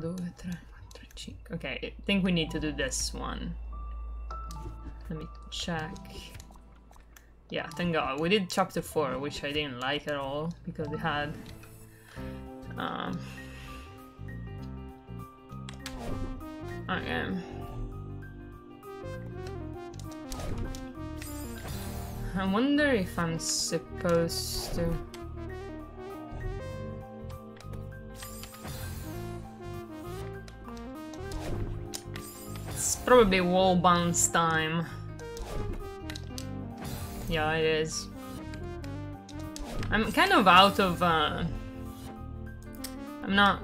2, 3, 4, 5. Okay, I think we need to do this one. Let me check. Yeah, thank God. We did chapter 4, which I didn't like at all because it had okay. I wonder if I'm supposed to. It's probably wall bounce time. Yeah, it is. I'm kind of out of I'm not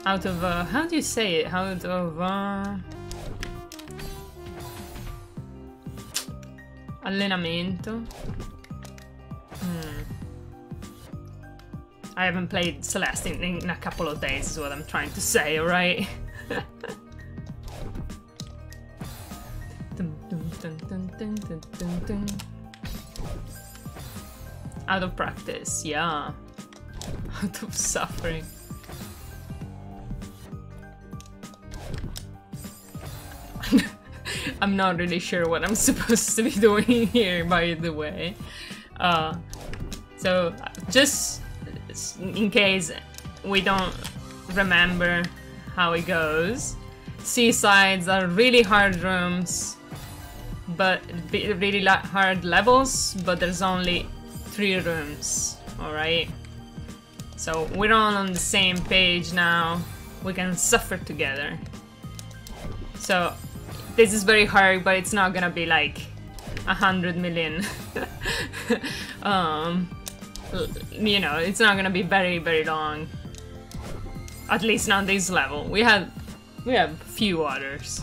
out of how do you say it? Out of allenamento. I haven't played Celeste in a couple of days is what I'm trying to say, alright? Out of practice, yeah. Out of suffering. I'm not really sure what I'm supposed to be doing here, by the way. So, just in case we don't remember how it goes, seasides are really hard rooms, but really hard levels, but there's only 3 rooms, alright? So we're all on the same page now, we can suffer together. So this is very hard, but it's not gonna be like 100 million. You know, it's not gonna be very, very long. At least not this level. We have few others.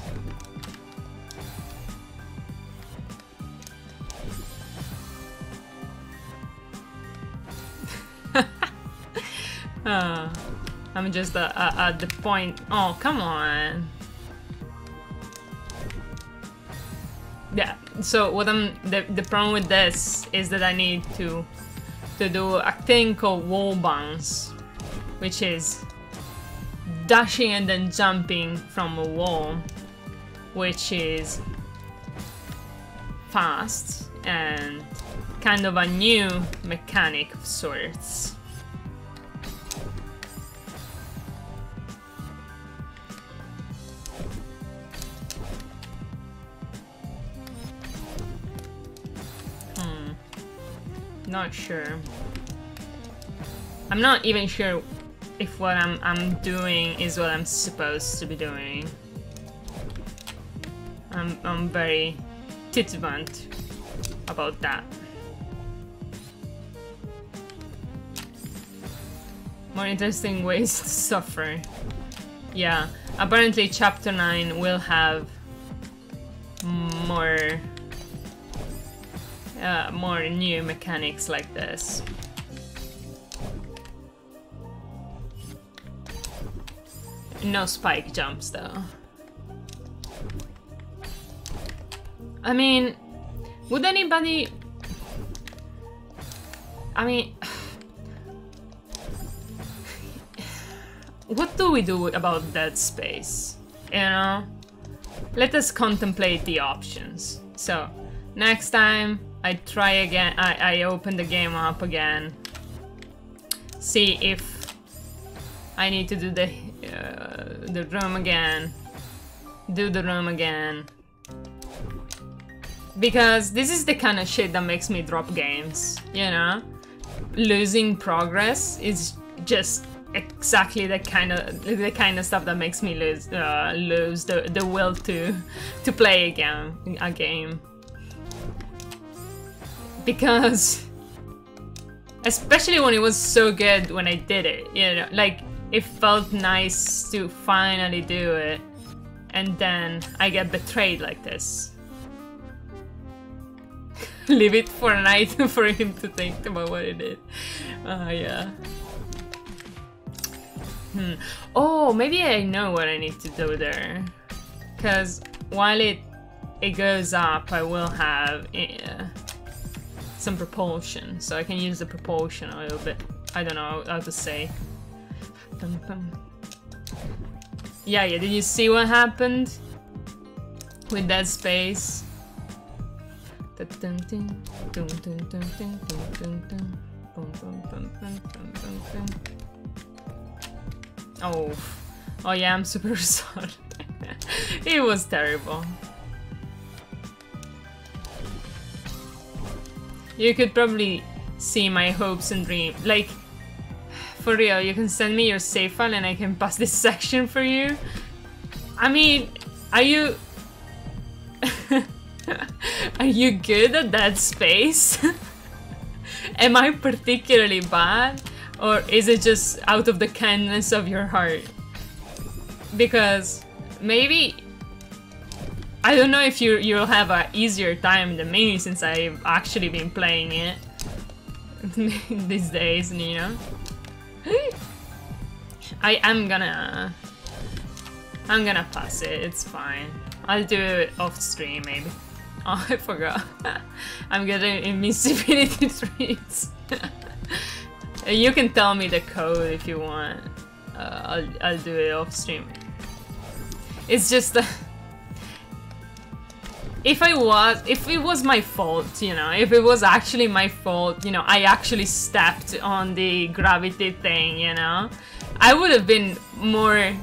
I'm just at the point. Oh, come on. Yeah. So what the problem with this is that I need to do a thing called wall bounce, which is dashing and then jumping from a wall, which is fast and kind of a new mechanic of sorts. Not sure. I'm not even sure if what I'm doing is what I'm supposed to be doing. I'm very titulant about that. More interesting ways to suffer. Yeah, apparently chapter 9 will have more new mechanics like this. No spike jumps though. I mean, would anybody... I mean... What do we do about dead space? You know? Let us contemplate the options. So, next time I try again, I open the game up again. See if I need to do the room again. Do the room again. Because this is the kind of shit that makes me drop games, you know? Losing progress is just exactly the kind of stuff that makes me lose the will to play a game. Because especially when it was so good when I did it, you know, like it felt nice to finally do it, and then I get betrayed like this. Leave it for a night for him to think about what he did. Yeah. Oh, maybe I know what I need to do there. Because while it goes up, I will have some propulsion. So I can use the propulsion a little bit. I don't know how to say. Yeah, did you see what happened with that space? Oh, oh yeah, I'm super sorry. It was terrible. You could probably see my hopes and dreams. Like, for real, you can send me your save file and I can pass this section for you. I mean, are you... Are you good at that space? Am I particularly bad? Or is it just out of the kindness of your heart? Because maybe... I don't know if you'll have an easier time than me since I've actually been playing it these days, you know? I'm gonna pass it, it's fine. I'll do it off stream maybe. Oh, I forgot. I'm getting invincibility treats. You can tell me the code if you want. I'll do it off stream. It's just if it was my fault, you know, if it was actually my fault, you know, I actually stepped on the gravity thing, you know, I would have been more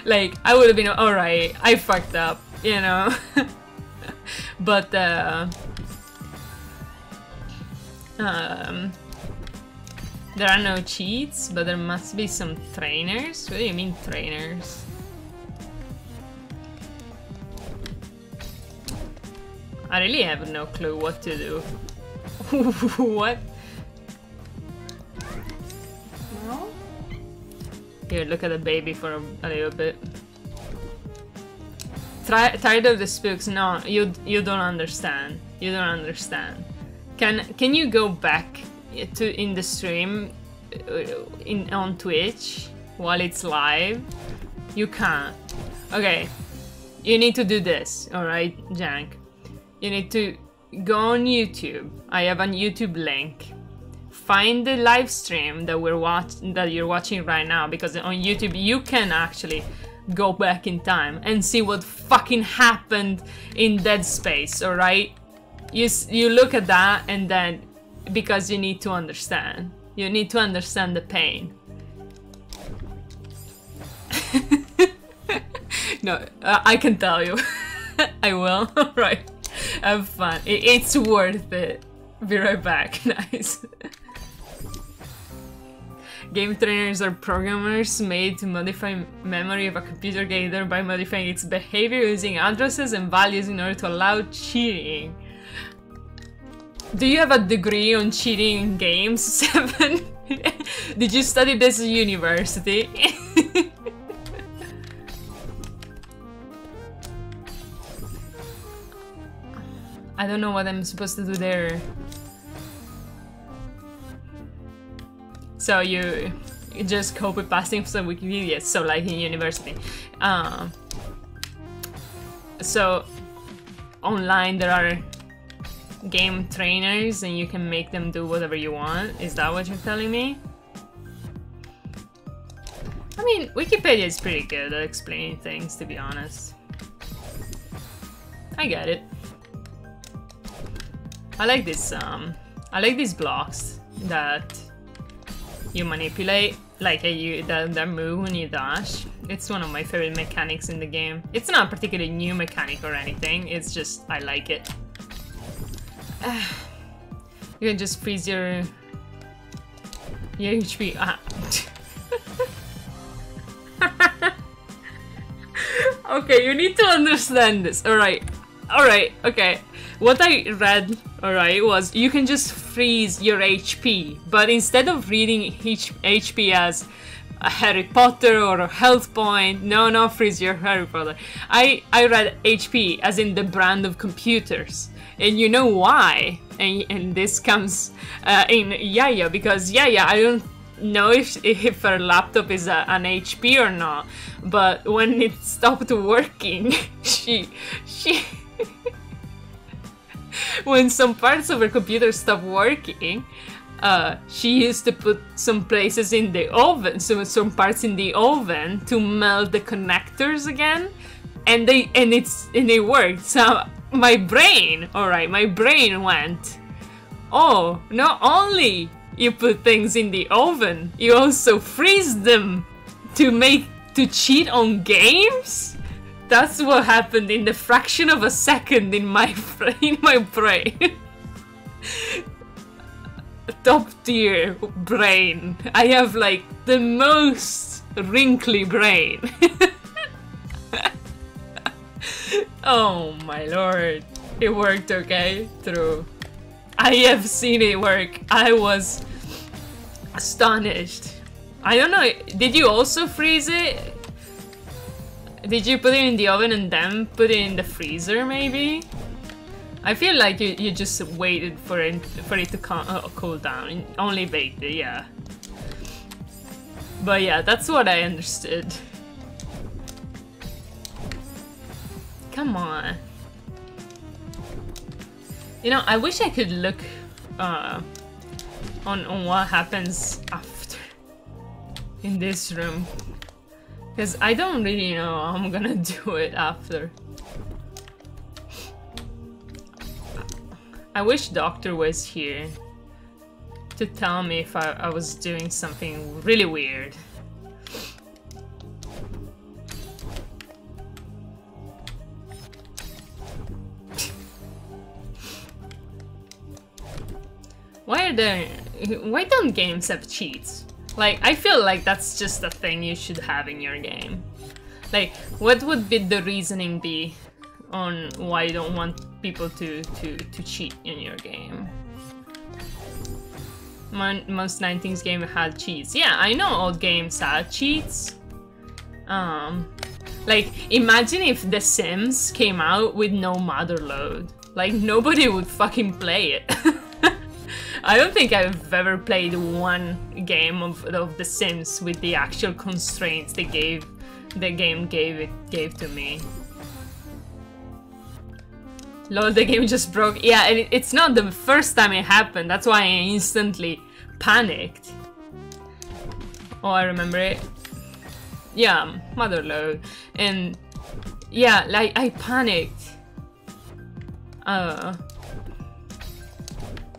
like, I would have been alright, I fucked up, you know. But there are no cheats, but there must be some trainers. What do you mean trainers? I really have no clue what to do. What? No? Here, look at the baby for a little bit. Tired of the spooks? No, you don't understand. You don't understand. Can you go back to in the stream on Twitch while it's live? You can't. Okay, you need to do this. All right, Jank. You need to go on YouTube. I have a YouTube link. Find the live stream that you're watching right now, because on YouTube you can actually go back in time and see what fucking happened in Dead Space. All right, you look at that, and then because you need to understand. You need to understand the pain. No, I can tell you. I will. All right. Have fun. It's worth it. Be right back. Nice. Game trainers are programmers made to modify memory of a computer game, thereby modifying its behavior using addresses and values in order to allow cheating. Do you have a degree on cheating in games, 7? Did you study this at university? I don't know what I'm supposed to do there. So you just copy pasting some Wikipedia, so like in university. So online there are game trainers and you can make them do whatever you want. Is that what you're telling me? I mean, Wikipedia is pretty good at explaining things, to be honest. I get it. I like these blocks that you manipulate, like that move when you dash. It's one of my favorite mechanics in the game. It's not a particularly new mechanic or anything, it's just I like it. You can just freeze your HP. Okay, you need to understand this. Alright, okay. What I read, alright, was you can just freeze your HP, but instead of reading HP as a Harry Potter or a health point, no, freeze your Harry Potter. I read HP as in the brand of computers. And you know why? And this comes in Yaya, because Yaya, I don't know if her laptop is an HP or not, but when it stopped working, she when some parts of her computer stopped working, she used to put some places in the oven, some parts in the oven to melt the connectors again, and it worked. So my brain went, oh, not only you put things in the oven, you also freeze them to cheat on games? That's what happened in the fraction of a second in my brain. Top tier brain. I have like the most wrinkly brain. Oh my lord. It worked, okay? True. I have seen it work. I was astonished. I don't know, did you also freeze it? Did you put it in the oven and then put it in the freezer, maybe? I feel like you just waited for it to cool down. Only baked it, yeah. But yeah, that's what I understood. Come on. You know, I wish I could look on what happens after in this room. Because I don't really know how I'm gonna do it after. I wish Doctor was here to tell me if I was doing something really weird. Why don't games have cheats? Like, I feel like that's just a thing you should have in your game. Like, what would be the reasoning be on why you don't want people to cheat in your game? Most 90s games had cheats. Yeah, I know old games had cheats. Like, imagine if The Sims came out with no mother load. Like, nobody would fucking play it. I don't think I've ever played one game of The Sims with the actual constraints the game gave to me. Lol, the game just broke. Yeah, and it's not the first time it happened. That's why I instantly panicked. Oh, I remember it. Yeah, motherload. And yeah, like I panicked.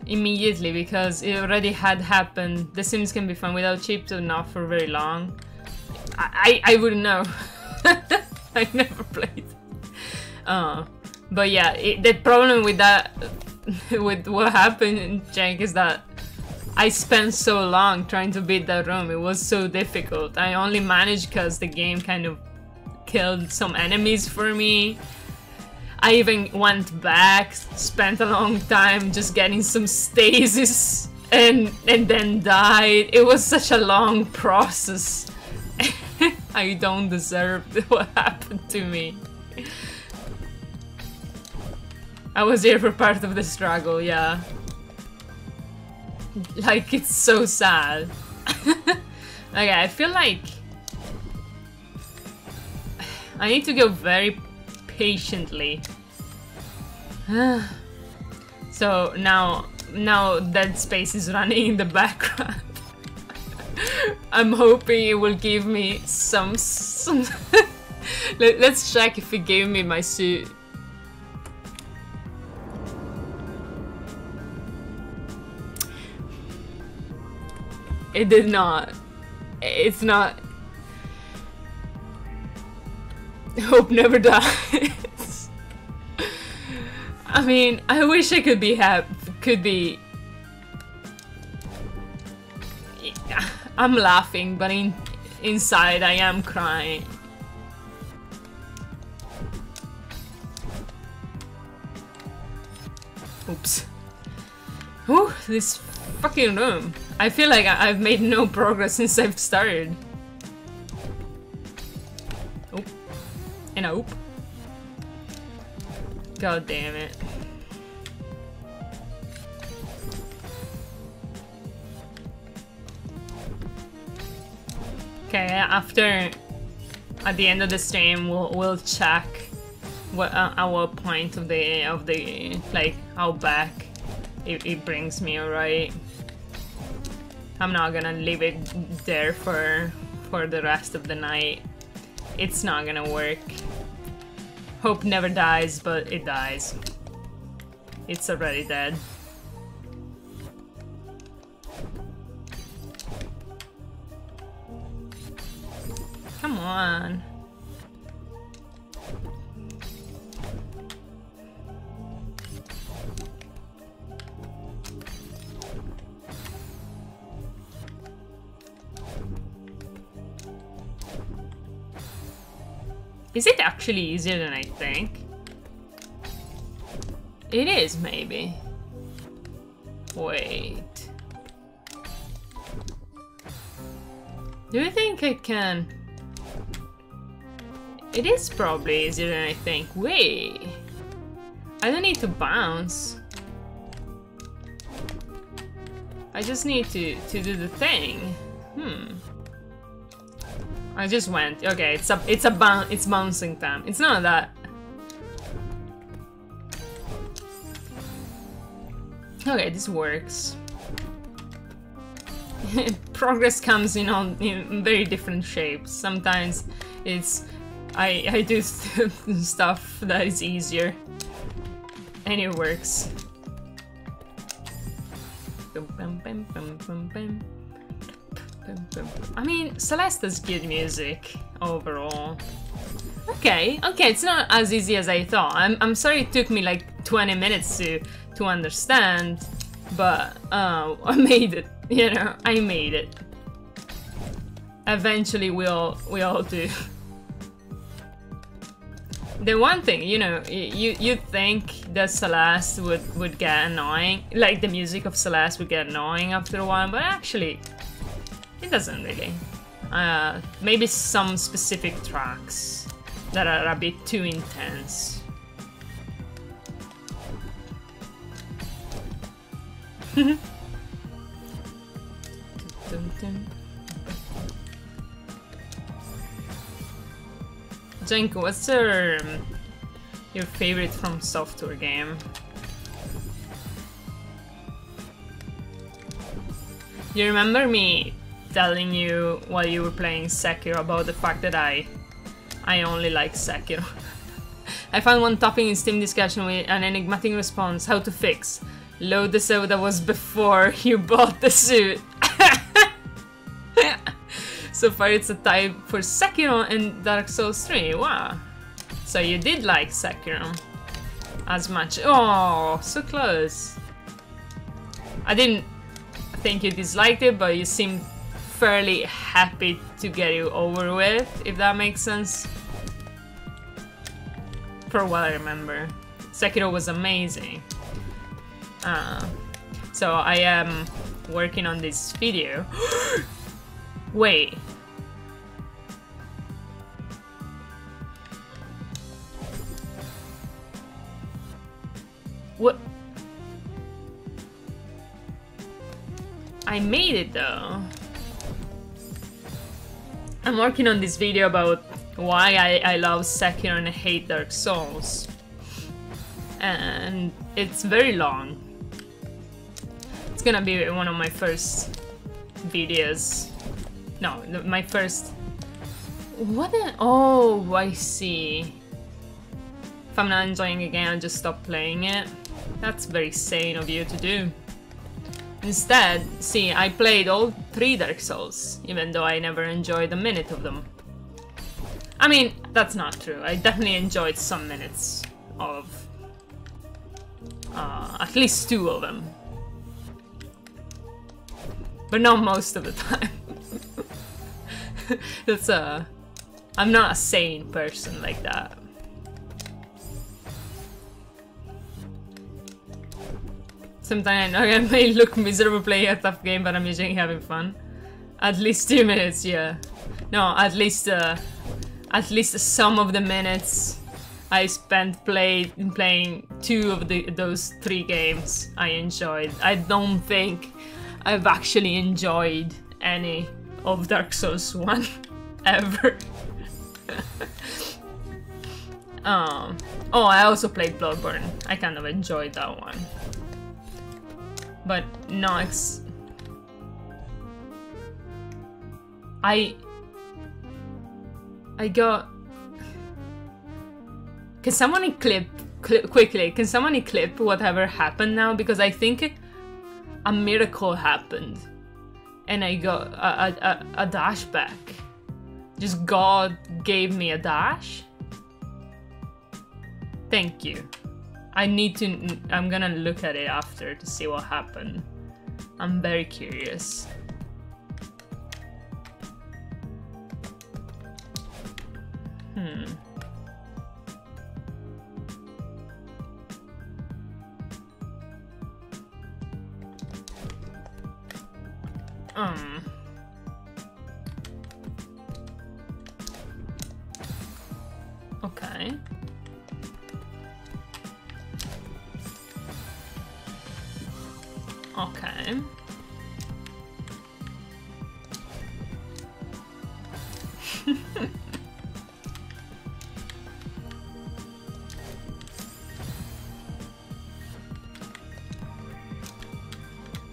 Immediately because it already had happened. The Sims can be fun without chips or not for very long. I wouldn't know. I never played. But yeah, the problem with that, with what happened, Jank, is that I spent so long trying to beat that room. It was so difficult. I only managed because the game kind of killed some enemies for me. I even went back, spent a long time just getting some stasis, and then died. It was such a long process. I don't deserve what happened to me. I was here for part of the struggle, yeah. Like, it's so sad. Okay, I feel like I need to go very patiently. So now Dead Space is running in the background. I'm hoping it will give me some Let's check if it gave me my suit. It did not. It's not. Hope never dies. I mean, I wish I could be happy. I'm laughing, but inside I am crying. Oops. Ooh, this fucking room. I feel like I've made no progress since I've started. Oop. And a oop. God damn it. Okay, after at the end of the stream we'll check what at what point of the like how back it brings me, alright? I'm not gonna leave it there for the rest of the night. It's not gonna work. Hope never dies, but it dies. It's already dead. Come on. Is it actually easier than I think? It is, maybe. Wait. Do you think I can? It is probably easier than I think. Wait. I don't need to bounce. I just need to do the thing. I just went. Okay, it's bouncing time. It's not that. Okay, this works. Progress comes in very different shapes. Sometimes it's I do stuff that is easier, and it works. I mean, Celeste has good music overall. Okay, it's not as easy as I thought. I'm sorry it took me like 20 minutes to understand, but I made it. You know, I made it. Eventually, we all do. The one thing, you know, you think that Celeste would get annoying, like the music of Celeste would get annoying after a while, but actually, it doesn't really. Maybe some specific tracks that are a bit too intense. Jenko, what's your favorite From Software game? You remember me telling you while you were playing Sekiro about the fact that I only like Sekiro? I found one topic in Steam discussion with an enigmatic response. How to fix. Load the save that was before you bought the suit. So far it's a tie for Sekiro and Dark Souls 3. Wow. So you did like Sekiro as much. Oh, so close. I didn't think you disliked it, but you seemed fairly happy to get it over with, if that makes sense. For what I remember. Sekiro was amazing. So I am working on this video. Wait. What? I made it though. I'm working on this video about why I love Sekiro and I hate Dark Souls. And it's very long. It's gonna be one of my first videos. No, my first... What the... Oh, I see. If I'm not enjoying a game, I'll just stop playing it. That's very sane of you to do. Instead, see, I played all 3 Dark Souls, even though I never enjoyed a minute of them. I mean, that's not true. I definitely enjoyed some minutes of... at least 2 of them. But not most of the time. That's I'm not a sane person like that. Sometimes I may look miserable playing a tough game, but I'm usually having fun. At least 2 minutes, yeah. No, at least some of the minutes I spent playing 2 of those 3 games I enjoyed. I don't think I've actually enjoyed any of Dark Souls 1 ever. Oh, I also played Bloodborne. I kind of enjoyed that one. But no, I got... Can someone quickly, can someone clip whatever happened now? Because I think a miracle happened. And I got a dash back. Just God gave me a dash. Thank you. I'm gonna look at it after to see what happened. I'm very curious. Okay. Okay.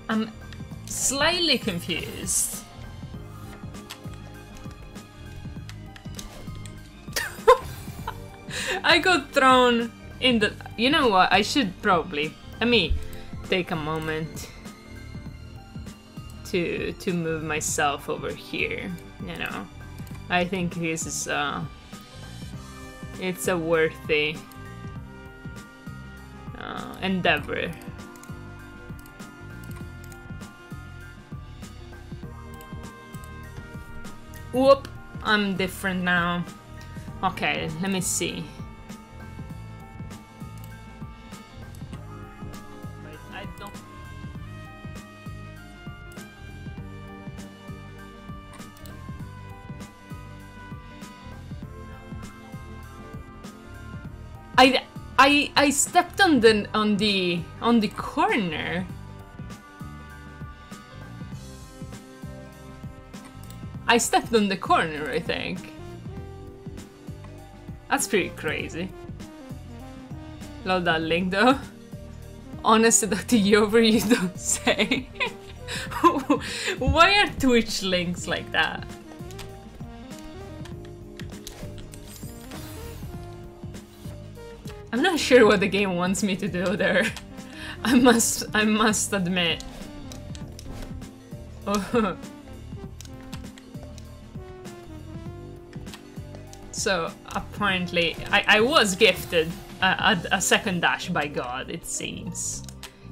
I'm slightly confused. I got thrown in the... You know what? I should probably... Let me take a moment to move myself over here, you know. I think this is it's a worthy endeavor. Whoop! I'm different now. Okay, let me see. I don't... I stepped on the corner. I stepped on the corner, I think. That's pretty crazy. Love that link though. Honest to you over you don't say. Why are Twitch links like that? I'm not sure what the game wants me to do there. I must admit. Oh. So apparently I was gifted a second dash by God, it seems.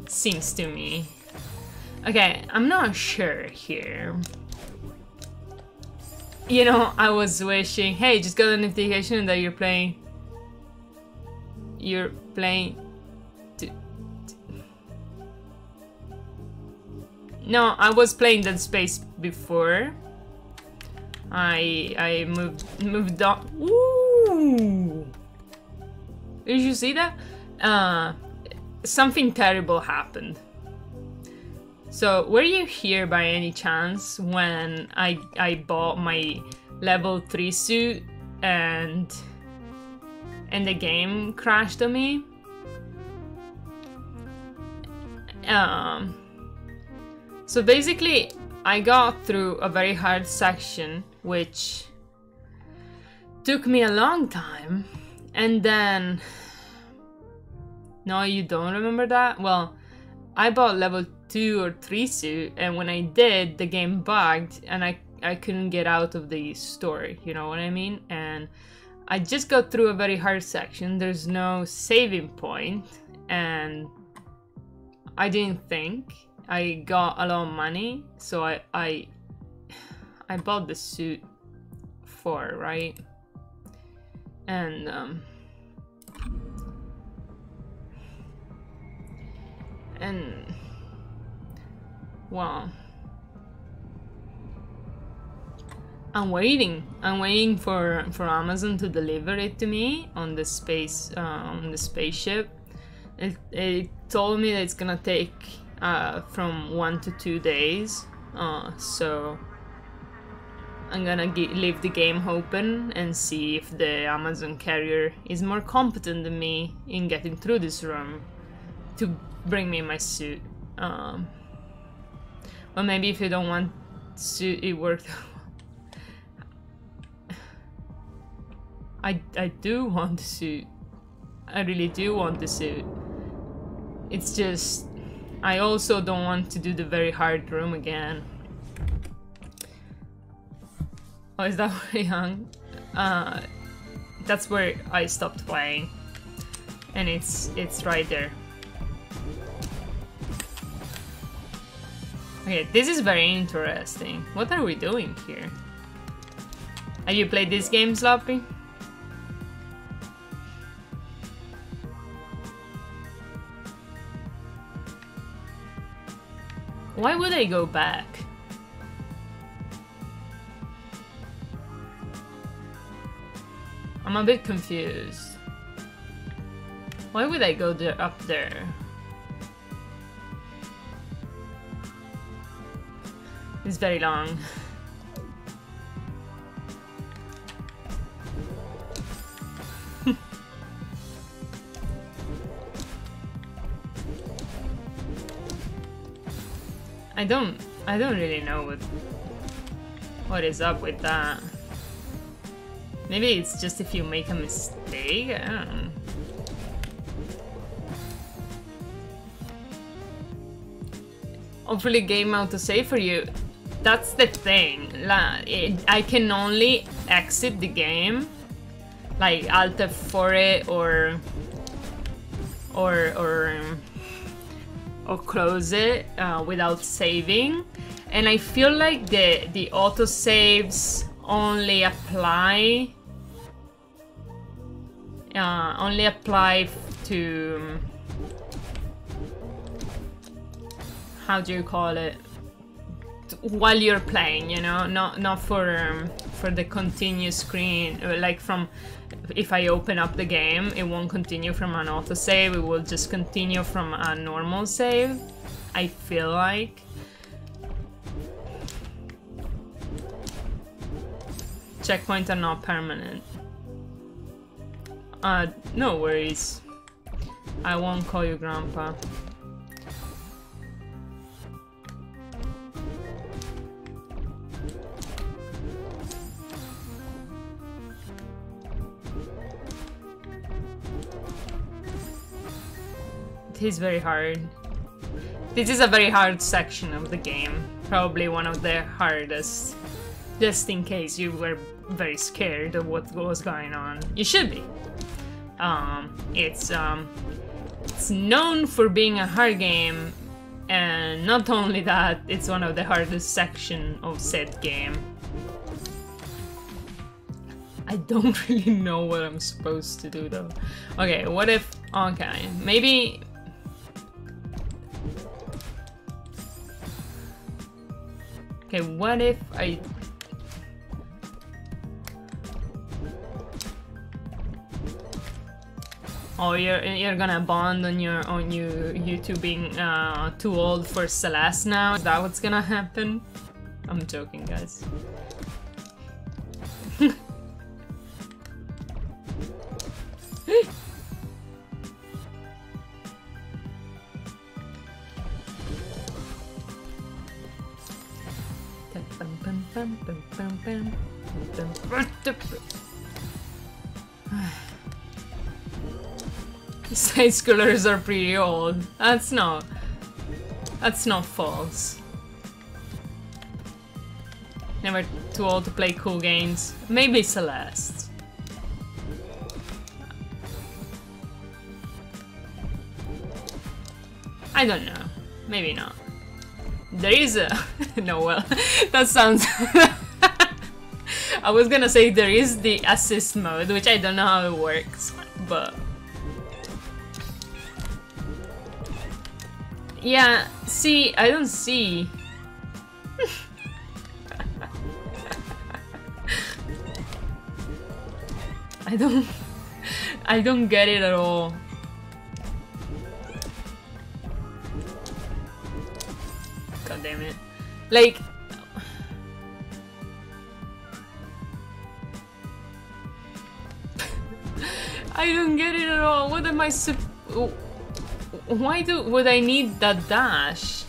Seems to me. Okay, I'm not sure here. You know, I was wishing, hey, just got a notification that you're playing No, I was playing Dead Space before. I moved on. Ooh! Did you see that? Something terrible happened. So, were you here by any chance when I bought my level 3 suit and the game crashed on me? So basically, I got through a very hard section, which took me a long time, and then... No, you don't remember that? Well, I bought level 2 or 3 suit, and when I did, the game bugged, and I couldn't get out of the story, you know what I mean? And I just got through a very hard section, there's no saving point, and I didn't think. I got a lot of money, so I bought the suit for, right? And well, I'm waiting for Amazon to deliver it to me on the spaceship. It told me that it's gonna take from 1 to 2 days, so I'm gonna leave the game open and see if the Amazon carrier is more competent than me in getting through this room to bring me my suit. Or maybe if you don't want suit, it worked. I do want the suit. I really do want the suit. It's just, I also don't want to do the very hard room again. Oh, is that where I hung? That's where I stopped playing. And it's right there. Okay, this is very interesting. What are we doing here? Have you played this game, Sloppy? Why would I go back? I'm a bit confused. Why would I go there, up there? It's very long. I don't really know what is up with that. Maybe it's just if you make a mistake, I don't know. Hopefully game autosave for you. That's the thing. I can only exit the game, like Alt F4 it or close it without saving. And I feel like the autosaves only apply to, how do you call it, while you're playing, you know, not for the continuous screen. Like from, if I open up the game, it won't continue from an autosave, it will just continue from a normal save, I feel like. Checkpoints are not permanent. No worries. I won't call you Grandpa. It is very hard. This is a very hard section of the game. Probably one of the hardest. Just in case you were very scared of what was going on. You should be. It's known for being a hard game, and not only that, it's one of the hardest section of said game. I don't really know what I'm supposed to do though. Okay, what if... Okay, maybe... Okay, what if I... Oh, you're gonna bond on you two being too old for Celeste now? Is that what's gonna happen? I'm joking, guys. Side scrollers are pretty old. That's not false. Never too old to play cool games. Maybe Celeste. I don't know. Maybe not. There is a... No, well, that sounds... I was gonna say there is the assist mode, which I don't know how it works, but... Yeah, see, I don't see. I don't get it at all. God damn it. Like, I don't get it at all. What am I why would I need that dash?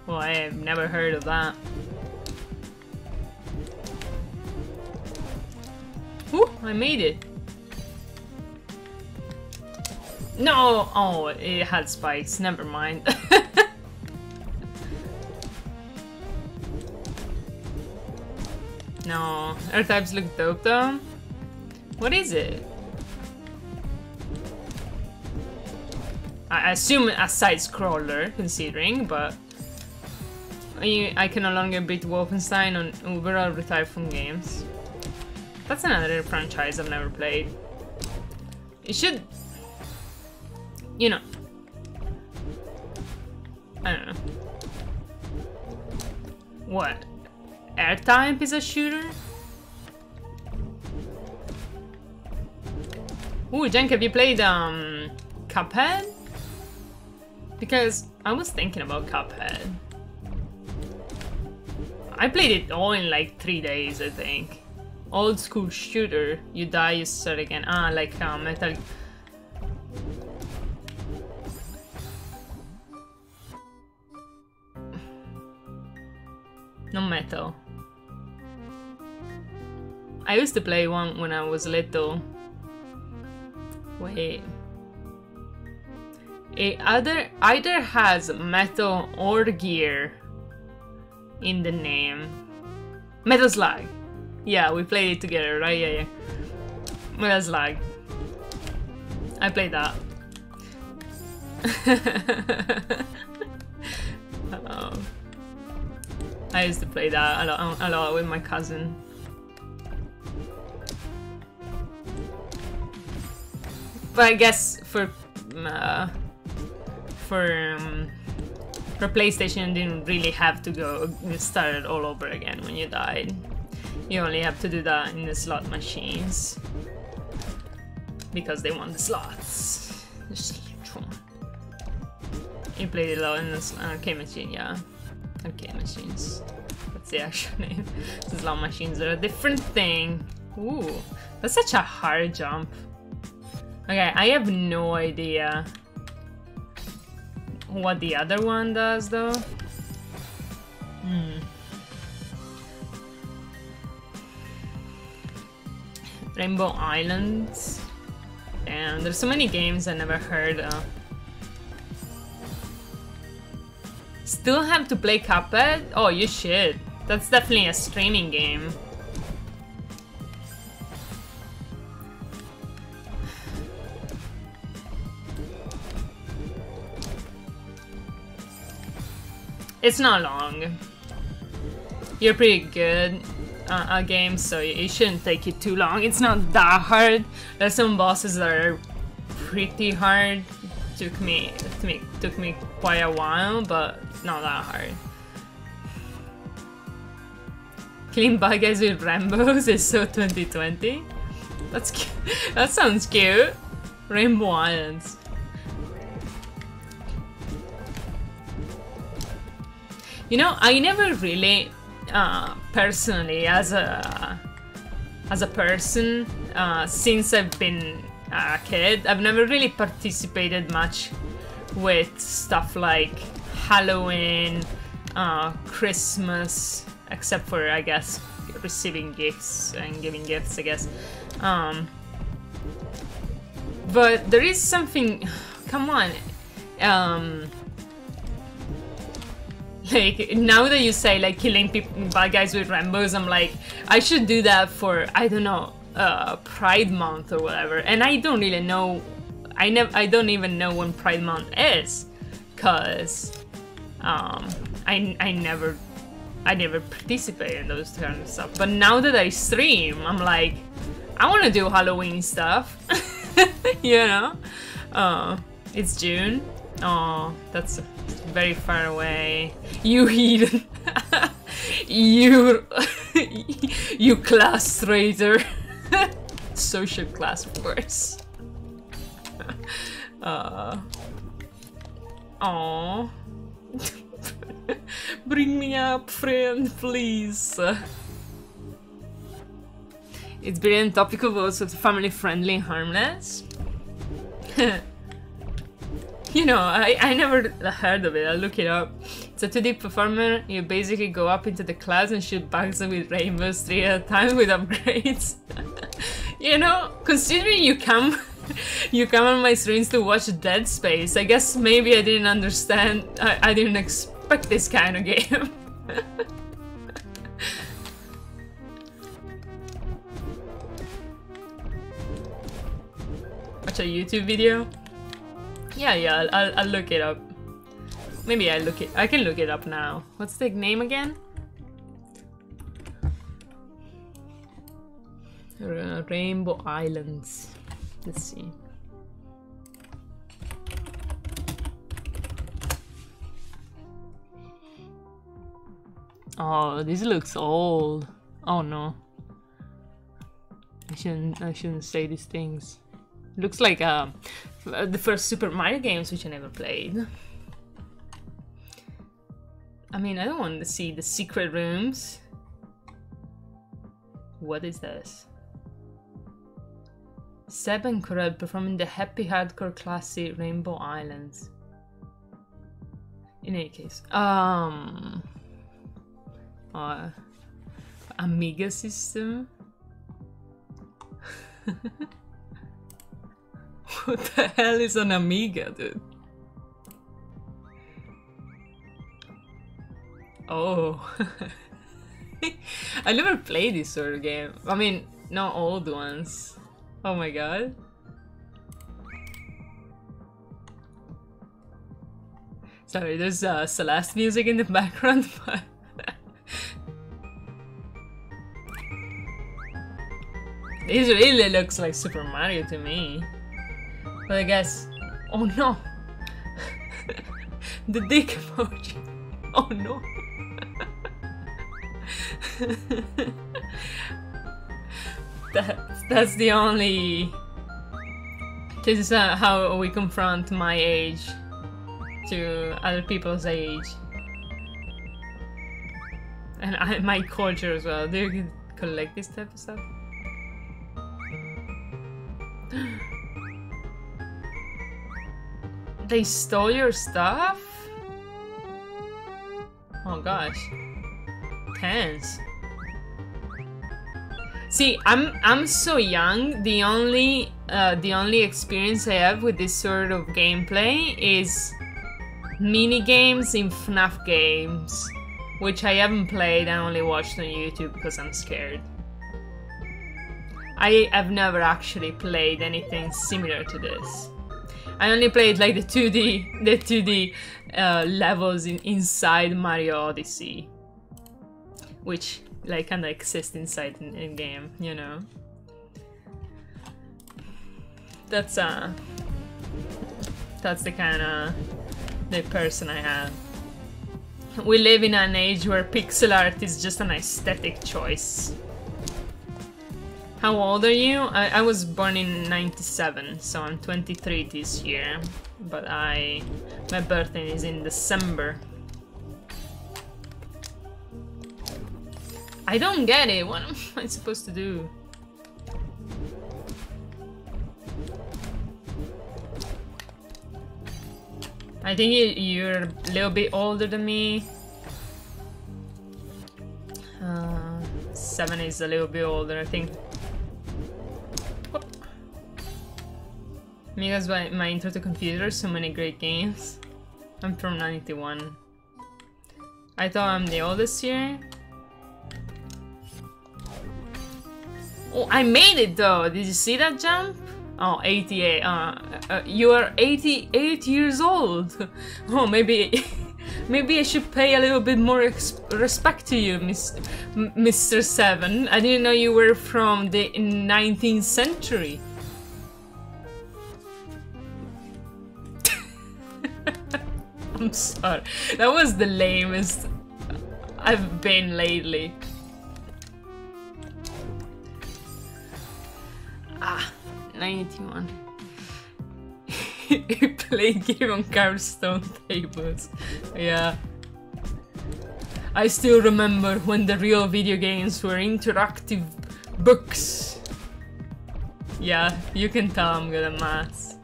Well, I have never heard of that. Ooh, I made it. No! Oh, it had spikes. Never mind. No, earth types look dope though. What is it? I assume a side scroller, considering, but I can no longer beat Wolfenstein on Uber or retired from games. That's another franchise I've never played. It should, you know, I don't know. What? R-Type is a shooter? Ooh, Jenk, have you played Cuphead? Because I was thinking about Cuphead. I played it all in like 3 days, I think. Old school shooter. You die, you start again. Ah, like Metal... No Metal. I used to play one when I was little. Wait. It either has Metal or Gear in the name. Metal Slug. Yeah, we played it together, right? Yeah. Metal Slug. I played that. I used to play that a lot with my cousin. But I guess for PlayStation, you didn't really have to go start it all over again when you died. You only have to do that in the slot machines because they want the slots. You played it a lot in the arcade machine, yeah. Arcade machines. That's the actual name. The slot machines are a different thing. Ooh, that's such a hard jump. Okay, I have no idea what the other one does though. Rainbow Islands. And there's so many games I never heard of. Still have to play Cuphead? Oh, you should. That's definitely a streaming game. It's not long. You're pretty good at games, so it shouldn't take you too long. It's not that hard. There's some bosses that are pretty hard. Took me quite a while, but not that hard. Killing bad guys with rainbows is so 2020. That's cute. That sounds cute. Rainbow Islands. You know, I never really, personally, as a person, since I've been a kid, I've never really participated much with stuff like Halloween, Christmas, except for, I guess, receiving gifts and giving gifts, I guess. But there is something, come on, like, now that you say, like, killing bad guys with rainbows, I'm like, I should do that for, I don't know, Pride Month or whatever. And I don't really know, I don't even know when Pride Month is, cause I never participate in those kind of stuff. But now that I stream, I'm like, I want to do Halloween stuff. You know? It's June. Oh, that's very far away. You heathen. You class traitor. Social class force. Aww. Bring me up, friend, please. It's brilliant, topical, but also family friendly and harmless. You know, I never heard of it. I'll look it up. It's a 2D performer. You basically go up into the clouds and shoot bugs with rainbows 3 at a time with upgrades. You know, considering you come on my streams to watch Dead Space, I guess maybe I didn't understand. I didn't expect this kind of game. Watch a YouTube video? Yeah, I'll look it up. Maybe I can look it up now. What's the name again? Rainbow Islands. Let's see. Oh, this looks old. Oh no. I shouldn't say these things. Looks like the first Super Mario games, which I never played. I mean, I don't want to see the secret rooms. What is this? Seb and Corel performing the happy hardcore classic Rainbow Islands. In any case, Amiga system. What the hell is an Amiga, dude? Oh. I never played this sort of game. I mean, not old ones. Oh my god. Sorry, there's Celeste music in the background, but... This really looks like Super Mario to me. But I guess... Oh no! The dick emoji! Oh no! That's the only... This is how we confront my age to other people's age. And my culture as well. Do you collect this type of stuff? They stole your stuff? Oh gosh. Tense. See, I'm so young. The only experience I have with this sort of gameplay is mini games in FNAF games, which I haven't played. I only watched on YouTube because I'm scared. I have never actually played anything similar to this. I only played like the 2D levels inside Mario Odyssey, which like kind of exist inside in game, you know. That's the kind of the person I have. We live in an age where pixel art is just an aesthetic choice. How old are you? I was born in 97, so I'm 23 this year. But my birthday is in December. I don't get it. What am I supposed to do? I think you're a little bit older than me. 7 is a little bit older, I think. Because my intro to computers, so many great games. I'm from 91. I thought I'm the oldest here. Oh, I made it though! Did you see that jump? Oh, 88. You are 88 years old! Oh, maybe I should pay a little bit more respect to you, Mr. 7. I didn't know you were from the 19th century. I'm sorry. That was the lamest I've been lately. Ah, 91. He played game on cardstone tables. Yeah. I still remember when the real video games were interactive books. Yeah, you can tell I'm good at maths.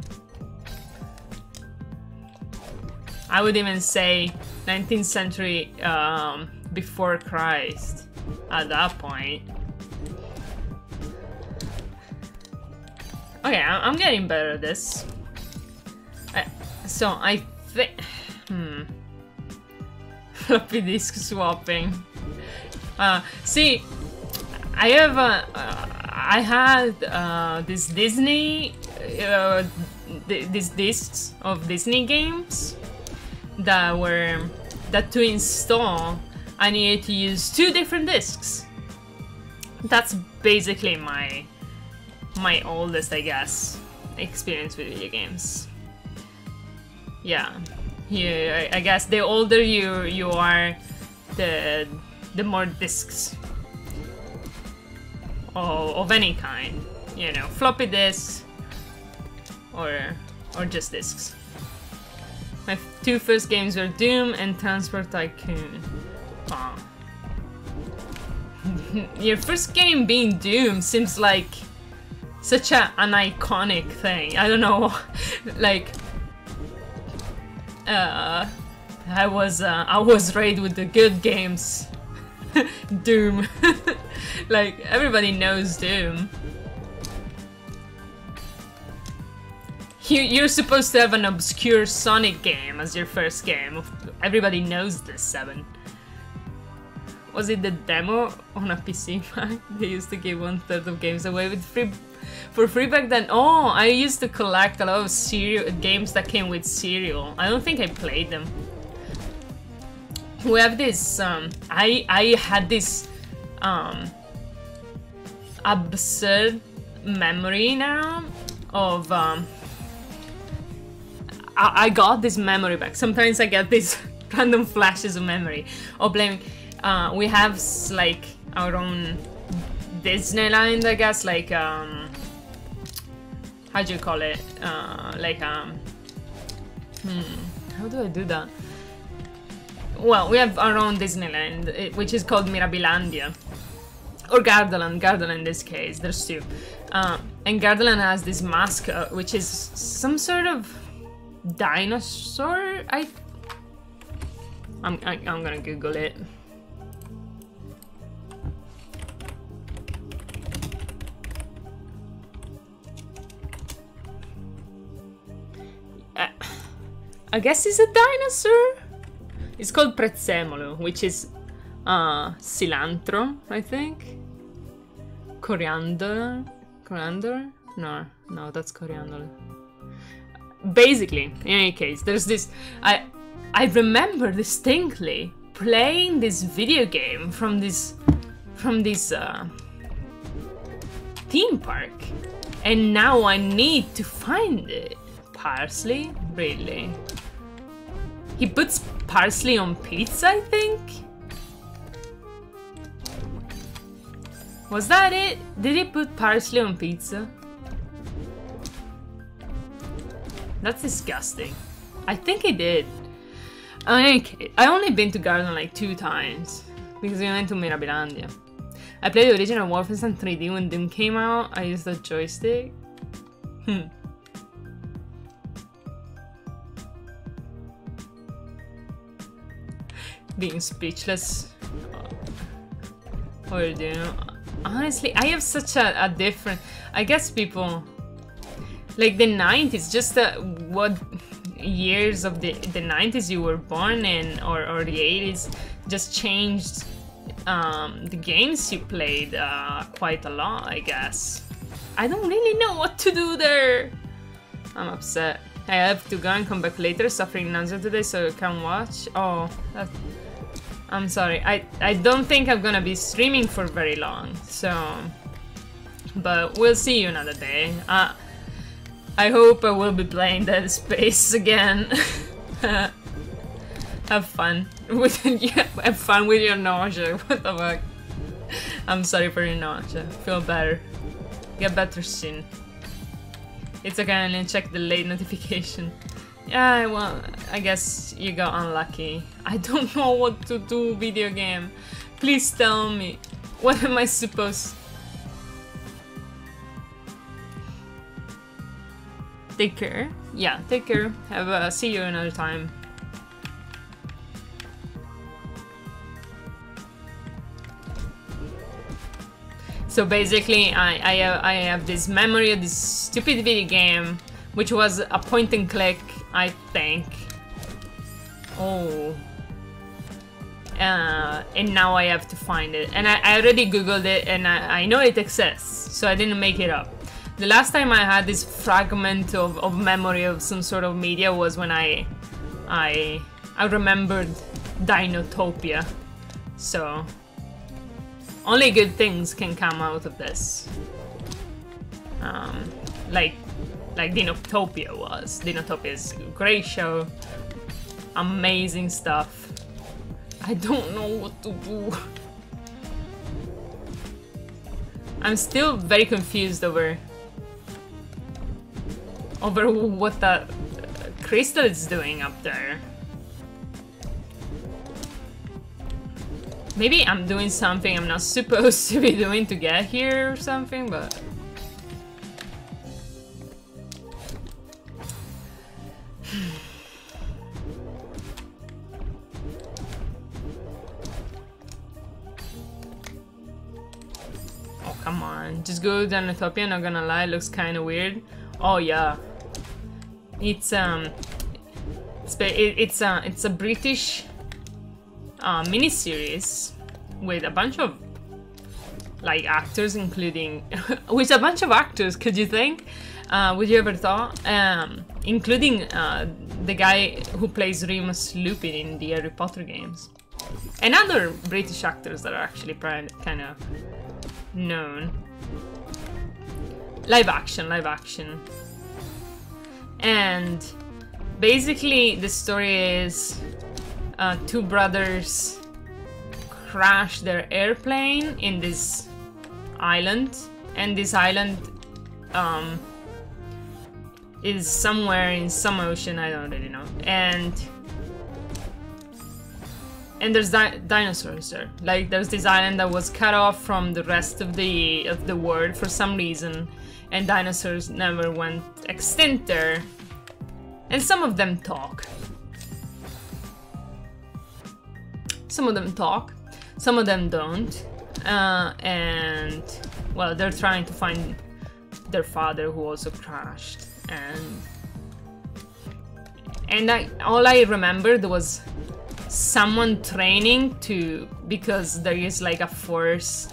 I would even say 19th century before Christ at that point. Okay, I'm getting better at this. So I think... Floppy disk swapping. See, I have I had this Disney, these discs of Disney games that to install I needed to use 2 different discs. That's basically my oldest, I guess, experience with video games. Yeah. Yeah, I guess the older you are, the more discs of any kind, you know, floppy disks or just discs. My 2 first games were Doom and Transport Tycoon. Aw. Your first game being Doom seems like such an iconic thing. I don't know, like. I was raised with the good games. Doom. Like, everybody knows Doom. You're supposed to have an obscure Sonic game as your first game. Everybody knows this, 7. Was it the demo on a PC Mac? They used to give 1/3 of games away for free back then. Oh, I used to collect a lot of games that came with cereal. I don't think I played them. We have this, I had this absurd memory now of, I got this memory back. Sometimes I get these random flashes of memory of playing. We have like our own Disneyland, I guess, like how do you call it? Like how do I do that? Well, we have our own Disneyland, which is called Mirabilandia. Or Gardaland, Gardaland in this case, there's 2. And Gardaland has this mascot, which is some sort of dinosaur, I'm gonna Google it. I guess it's a dinosaur. It's called prezzemolo, which is cilantro, I think. Coriander? No, that's coriander. Basically, in any case, there's this. I remember distinctly playing this video game from this theme park, and now I need to find it. Parsley? Really? He puts parsley on pizza, I think? Was that it? Did he put parsley on pizza? That's disgusting. I think he did. Okay, I only been to Garden like 2 times because we went to Mirabilandia. I played the original Wolfenstein 3D when Doom came out. I used the joystick. Being speechless. What are you doing? Honestly, I have such a different... I guess people... Like the 90s, just what years of the 90s you were born in, or the 80s, just changed the games you played quite a lot, I guess. I don't really know what to do there. I'm upset. I have to go and come back later, suffering nausea today, so I can watch. Oh, I'm sorry. I don't think I'm gonna be streaming for very long, so... But we'll see you another day. I hope I will be playing Dead Space again. Have fun. Have fun with your nausea. What the fuck? I'm sorry for your nausea. Feel better. Get better soon. It's okay, I didn't check the late notification. Yeah, well, I guess you got unlucky. I don't know what to do, video game. Please tell me. What am I supposed... Take care. Yeah, take care. See you another time. So basically, I have this memory of this stupid video game, which was a point and click, I think. Oh. And now I have to find it. And I already googled it, and I know it exists, so I didn't make it up. The last time I had this fragment of memory of some sort of media was when I remembered Dinotopia. So only good things can come out of this. Like Dinotopia was. Dinotopia is a great show. Amazing stuff. I don't know what to do. I'm still very confused over what that crystal is doing up there. Maybe I'm doing something I'm not supposed to be doing to get here or something, but... Oh, come on. Just go to Dinotopia, not gonna lie, it looks kinda weird. Oh, yeah. It's a British miniseries with a bunch of like actors, including with a bunch of actors. Could you think? Would you ever thought? Including the guy who plays Remus Lupin in the Harry Potter games, and other British actors that are actually kind of known. Live action. And basically the story is two brothers crash their airplane in this island, and this island is somewhere in some ocean, I don't really know, and there's dinosaurs there. Like, there's this island that was cut off from the rest of the world for some reason, and dinosaurs never went extinct there. And some of them talk. Some of them talk, some of them don't. And, well, they're trying to find their father, who also crashed. And all I remembered was someone training because there is like a force,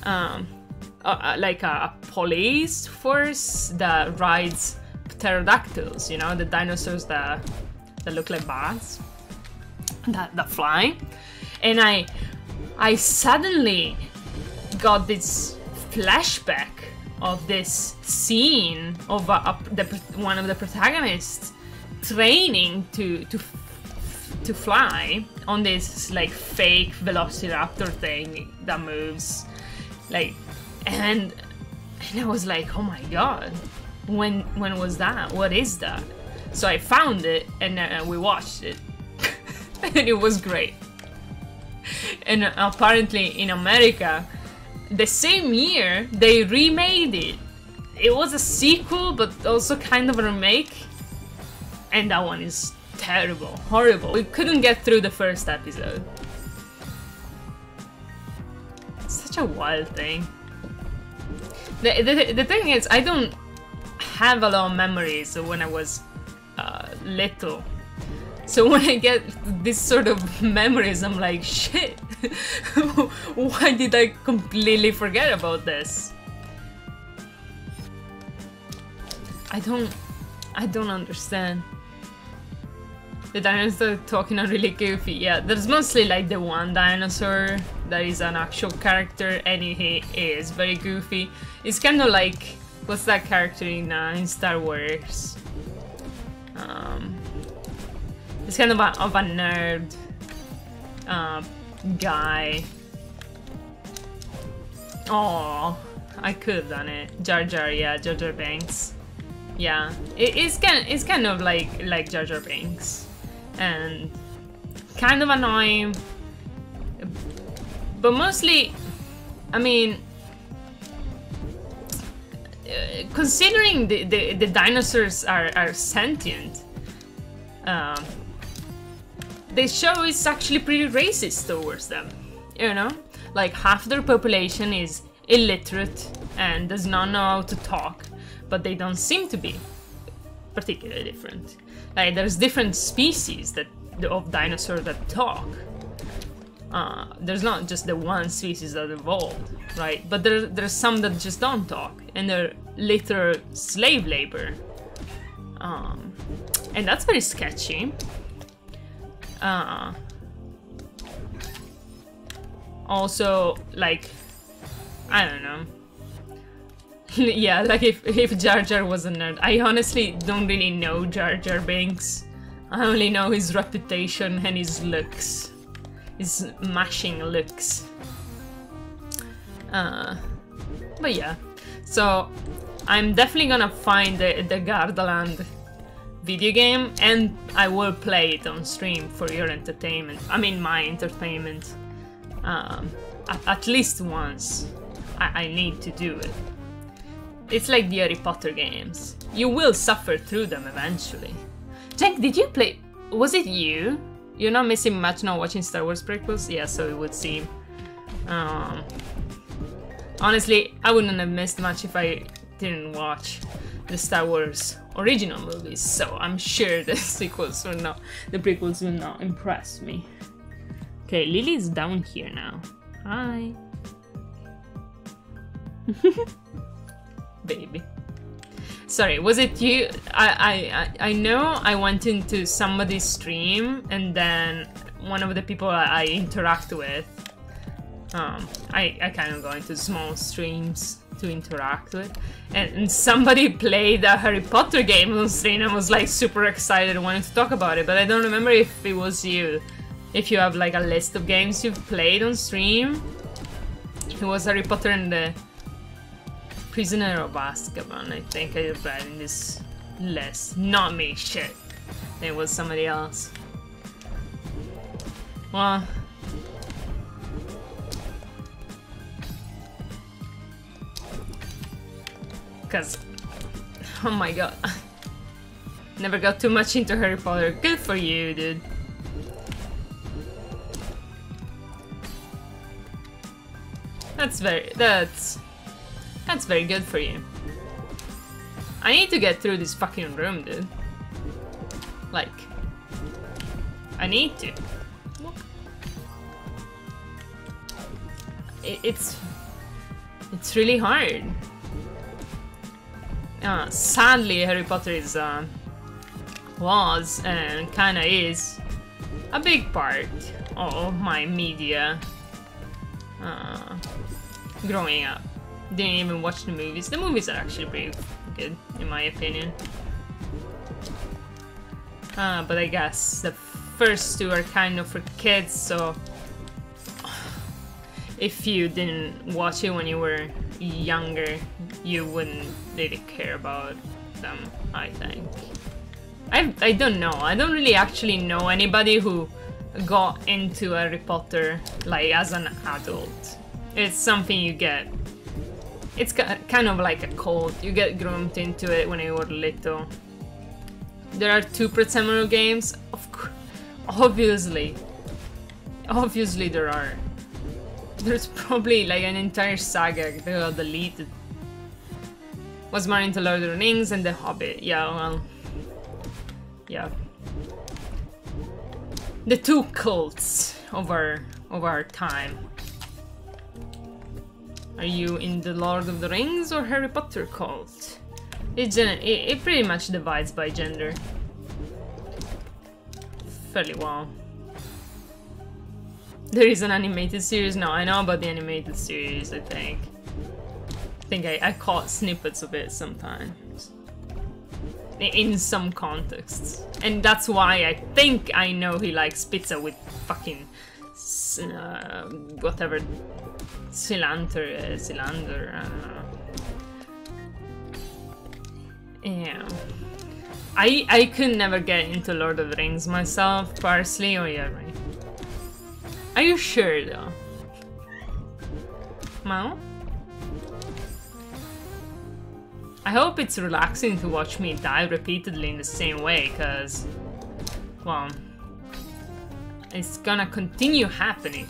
like a police force that rides pterodactyls, you know, the dinosaurs that look like bats, that fly. And I suddenly got this flashback of this scene of one of the protagonists training to fly on this like fake velociraptor thing that moves, like, and I was like, oh my god, when was that? What is that? So I found it, and we watched it. And it was great. And apparently in America, the same year, they remade it. It was a sequel, but also kind of a remake. And that one is terrible, horrible. We couldn't get through the first episode. Such a wild thing. The thing is, I don't have a lot of memories of when I was little. So when I get this sort of memories, I'm like, shit, why did I completely forget about this? I don't understand. The dinosaurs talking are really goofy. Yeah, there's mostly like the one dinosaur that is an actual character, and he is very goofy. It's kind of like, what's that character in Star Wars? It's kind of a nerd guy. Oh, I could have done it. Jar Jar, yeah, Jar Jar Binks. Yeah, it's kind of like Jar Jar Binks, and kind of annoying. But mostly, I mean, considering the dinosaurs are sentient, the show is actually pretty racist towards them, you know? Like, half their population is illiterate and does not know how to talk, but they don't seem to be particularly different. Like, there's different species of dinosaurs that talk. There's not just the one species that evolved, right? But there's some that just don't talk, and they're literal slave labor. And that's very sketchy. Also, like, I don't know. Yeah, like if Jar Jar was a nerd. I honestly don't really know Jar Jar Binks. I only know his reputation and his looks. His mashing looks. But yeah. So, I'm definitely gonna find the Gardaland video game, and I will play it on stream for your entertainment. I mean, my entertainment. At least once. I need to do it. It's like the Harry Potter games. You will suffer through them eventually. Jack, did you play... Was it you? You're not missing much now watching Star Wars prequels? Yeah, so it would seem. Honestly, I wouldn't have missed much if I didn't watch the Star Wars original movies, so I'm sure the sequels will not... The prequels will not impress me. Okay, Lily's down here now. Hi. Baby. Sorry, was it you? I know I went into somebody's stream, and then one of the people I interact with, I kind of go into small streams to interact with, and somebody played a Harry Potter game on stream and was like super excited and wanted to talk about it, but I don't remember if it was you. If you have like a list of games you've played on stream. It was Harry Potter and the Prisoner of Azkaban, I think I read in this list. Not me, shit. It was somebody else. Well... Cause... Oh my god. Never got too much into Harry Potter. Good for you, dude. That's very good for you. I need to get through this fucking room, dude. Like, I need to. It's really hard. Sadly, Harry Potter is was and kinda is a big part of my media growing up. Didn't even watch the movies. The movies are actually pretty good, in my opinion. But I guess the first two are kind of for kids, so if you didn't watch it when you were younger, you wouldn't really care about them, I think. I don't know. I don't really actually know anybody who got into Harry Potter, like, as an adult. It's something you get. It's kind of like a cult. You get groomed into it when you were little. There are 2 Pretzel Mario games. Obviously. Obviously there are. There's probably like an entire saga that got deleted. Was more into Lord of the Rings and The Hobbit. Yeah, well... Yeah. The 2 cults of our time. Are you in the Lord of the Rings or Harry Potter cult? It pretty much divides by gender. Fairly well. There is an animated series? No, I know about the animated series, I think. I caught snippets of it sometimes. In some contexts. And that's why I think I know he likes pizza with fucking... whatever... Cylinder, I don't know. Yeah. I could never get into Lord of the Rings myself, personally. Oh yeah, right. Are you sure though? Mao? I hope it's relaxing to watch me die repeatedly in the same way, cause... well... it's gonna continue happening.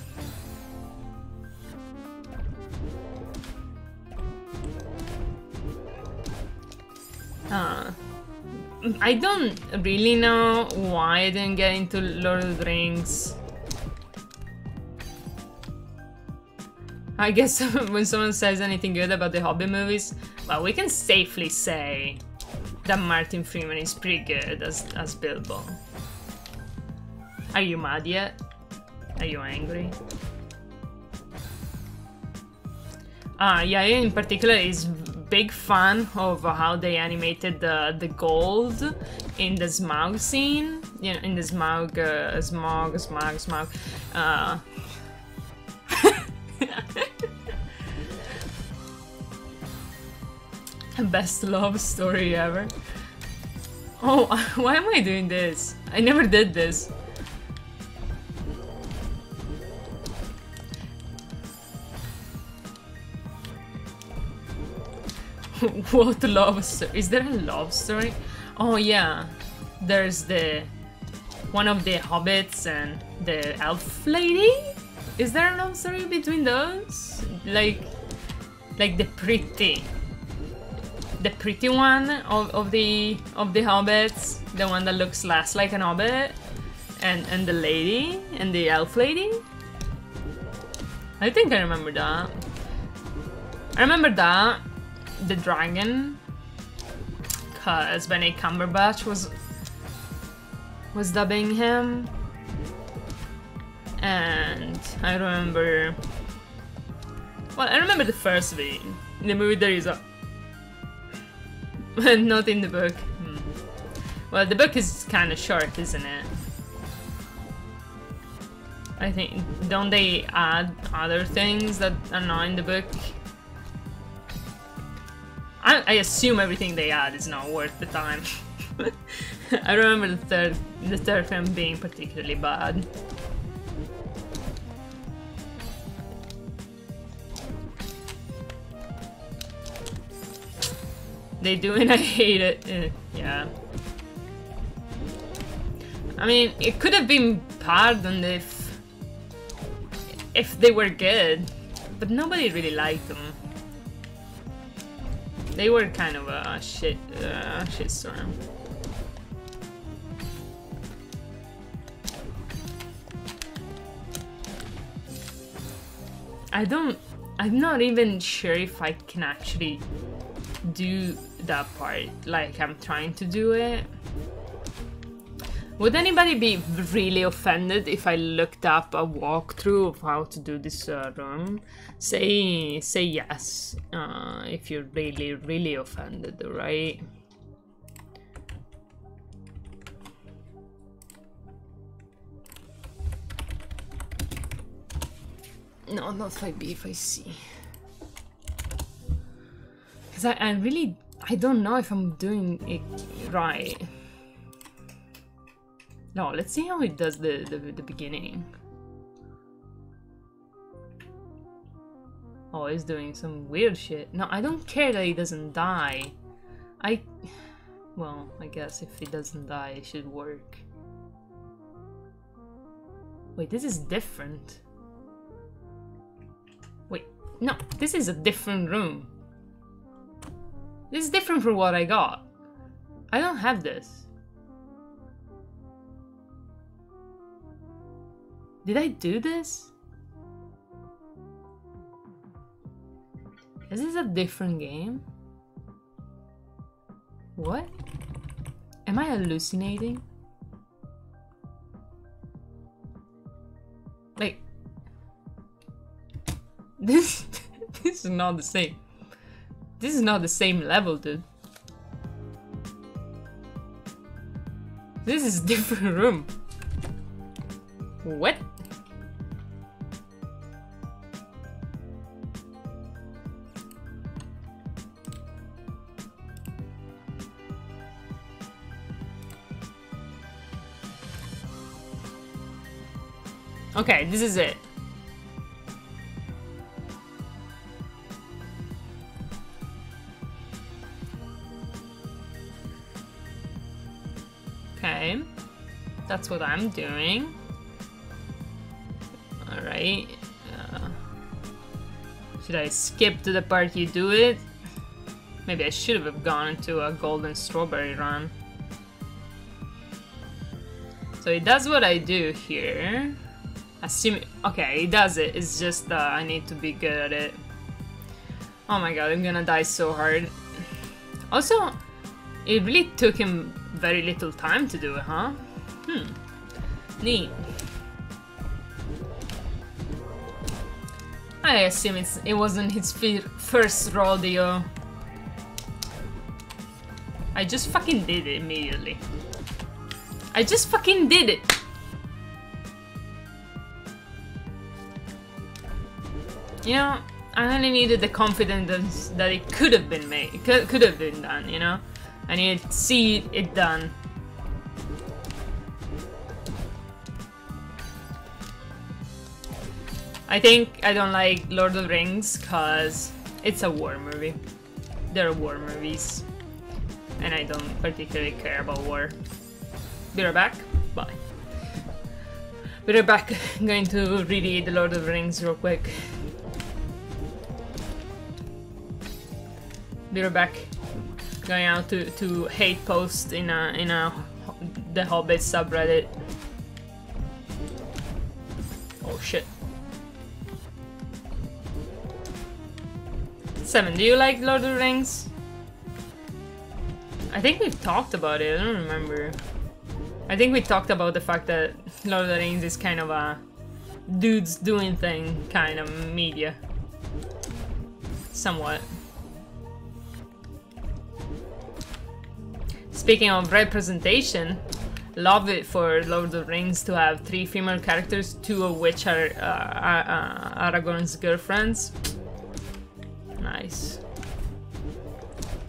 Uh, I don't really know why I didn't get into Lord of the Rings. I guess when someone says anything good about the Hobbit movies, well, we can safely say that Martin Freeman is pretty good as Bilbo. Are you mad yet? Are you angry? Yeah, in particular is big fan of how they animated the gold in the Smaug scene. You know, in the Smaug, Smaug. Best love story ever. Oh, why am I doing this? I never did this. What love story? Is there a love story? Oh yeah, there's one of the hobbits and the elf lady. Is there a love story between those? Like the pretty one of the hobbits, the one that looks less like an hobbit, and the lady and the elf lady. I think I remember that. I remember that. The dragon, cause Benedict Cumberbatch was dubbing him, and I remember. Well, I remember the first bit. In the movie there is a, not in the book. Well, the book is kind of short, isn't it? I think, don't they add other things that are not in the book? I assume everything they add is not worth the time. I remember the third film being particularly bad. They do and I hate it. Yeah. I mean, it could have been pardoned if they were good, but nobody really liked them. They were kind of a shitstorm. I'm not even sure if I can actually do that part like I'm trying to do it. Would anybody be really offended if I looked up a walkthrough of how to do this room? Say yes, if you're really offended, right? No, not 5B, 5C. Because I don't know if I'm doing it right. No, let's see how it does the beginning. Oh, he's doing some weird shit. No, I don't care that he doesn't die. Well, I guess if he doesn't die, it should work. Wait, this is different. Wait, no, this is a different room. This is different from what I got. I don't have this. Did I do this? Is this a different game? What? Am I hallucinating? Like, this is not the same. This is not the same level, dude. This is a different room. What? Okay, this is it. Okay, that's what I'm doing. Alright. Should I skip to the part you do it? Maybe I should have gone into a golden strawberry run. So it does what I do here. Assuming, okay, it does it. It's just I need to be good at it. Oh my god, I'm gonna die so hard. Also, it really took him very little time to do it, huh? Neat. I assume it wasn't his first rodeo. I just fucking did it immediately. I just fucking did it! You know, I only needed the confidence that it could have been made, could have been done, you know? I needed to see it done. I think I don't like Lord of the Rings because it's a war movie. They're war movies. And I don't particularly care about war. Be right back. Bye. Be right back. I'm going to reread the Lord of the Rings real quick. Be right back. Going out to hate post in the Hobbit subreddit. Oh shit. 7, do you like Lord of the Rings? I think we've talked about it, I don't remember. I think we talked about the fact that Lord of the Rings is kind of a dudes doing thing kind of media. Somewhat. Speaking of representation, love it for Lord of the Rings to have 3 female characters, 2 of which are Aragorn's girlfriends. Nice.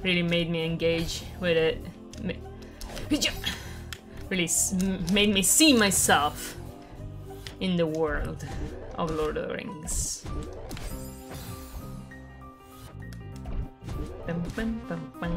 Really made me engage with it. Really made me see myself in the world of Lord of the Rings. Bum, bum, bum, bum.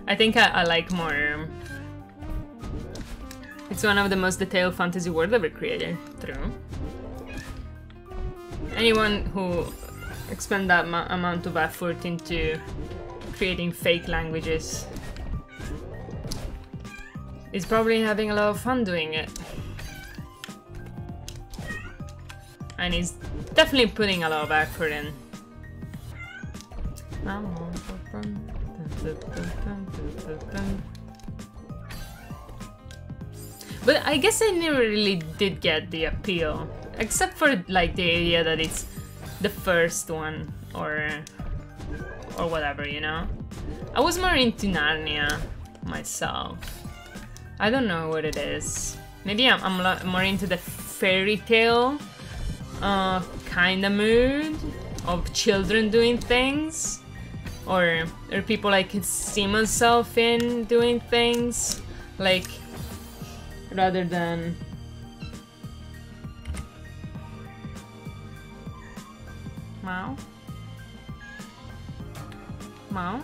I think I like more. It's one of the most detailed fantasy world ever created. True. Anyone who expend that amount of effort into creating fake languages is probably having a lot of fun doing it. And he's definitely putting a lot of effort in. But I guess I never really did get the appeal, except for like the idea that it's the first one or whatever, you know? I was more into Narnia myself. I don't know what it is. Maybe I'm more into the fairy tale kind of mood of children doing things. Or people I could see myself in doing things, like, rather than... Meow? Meow?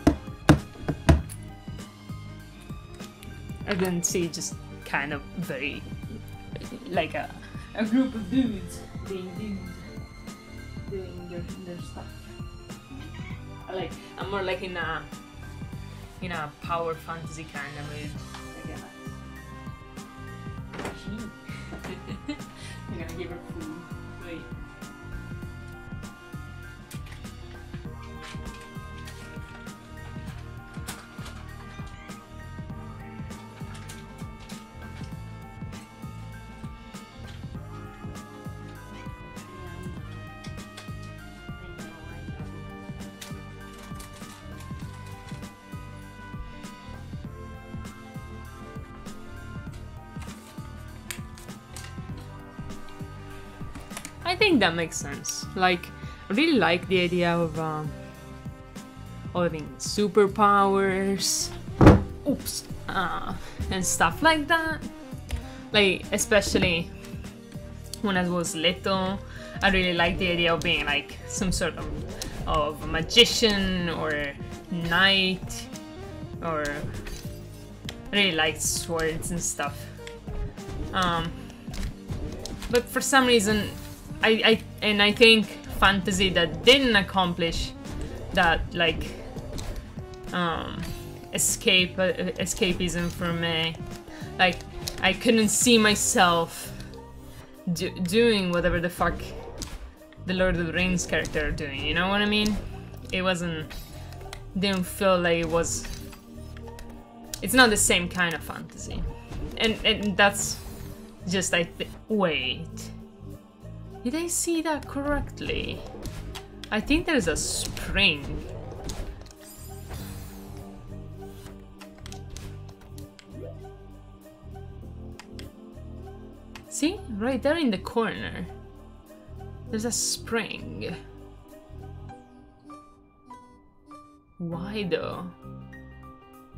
I didn't see just kind of very, like a group of dudes being dudes, doing their stuff. I'm more like in a power fantasy kind of mood, I guess. I'm gonna give her food. Wait. I think that makes sense. Like, I really like the idea of having superpowers, and stuff like that. Like, especially when I was little, I really like the idea of being like some sort of a magician or knight, or I really like swords and stuff. But for some reason, I think fantasy that didn't accomplish that, like, escapism for me. Like, I couldn't see myself doing whatever the fuck the Lord of the Rings character are doing, you know what I mean? It didn't feel like it was... It's not the same kind of fantasy. And that's just, wait. Did I see that correctly? I think there's a spring. See? Right there in the corner. There's a spring. Why though?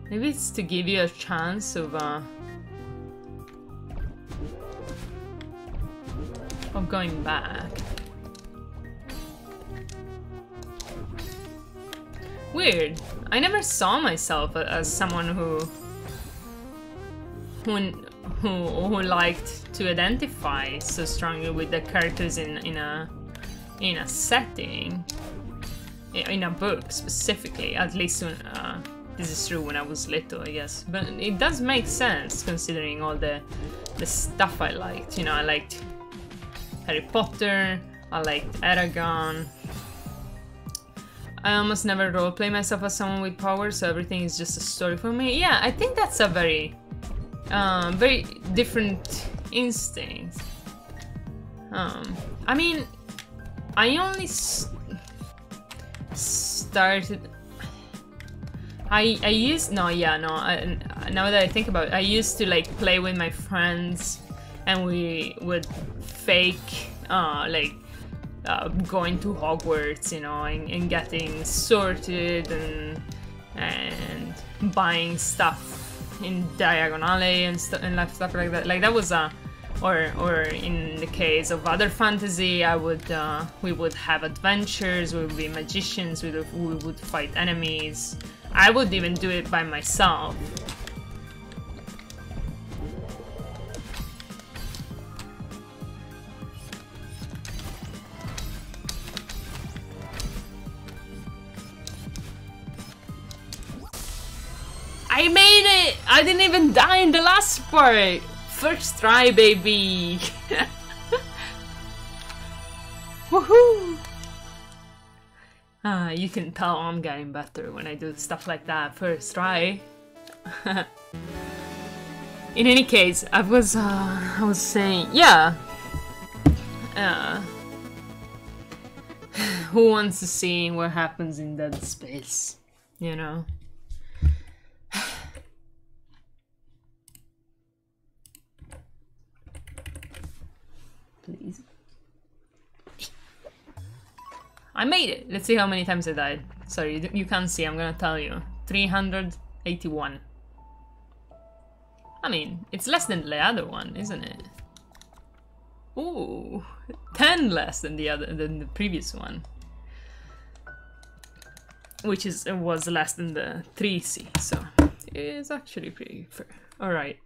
Maybe it's to give you a chance of going back. Weird. I never saw myself as someone who liked to identify so strongly with the characters in a setting, in a book specifically. At least when, this is true when I was little, I guess. But it does make sense considering all the stuff I liked. You know, I liked Harry Potter, I liked Eragon. I almost never roleplay myself as someone with powers, so everything is just a story for me. Yeah, I think that's a very different instinct. I mean, I only started... now that I think about it, I used to like play with my friends, and we would fake going to Hogwarts, you know, and getting sorted and buying stuff in Diagon Alley and stuff like that. Like that was or in the case of other fantasy, we would have adventures. We would be magicians. We would fight enemies. I would even do it by myself. I made it! I didn't even die in the last part! First try, baby! Woohoo! You can tell I'm getting better when I do stuff like that first try. In any case, I was saying, yeah. Who wants to see what happens in Dead Space? You know? Please. I made it! Let's see how many times I died. Sorry, you can't see, I'm gonna tell you. 381. I mean, it's less than the other one, isn't it? Ooh, 10 less than the previous one. Which was less than the 3C, so it's actually pretty fair. Alright.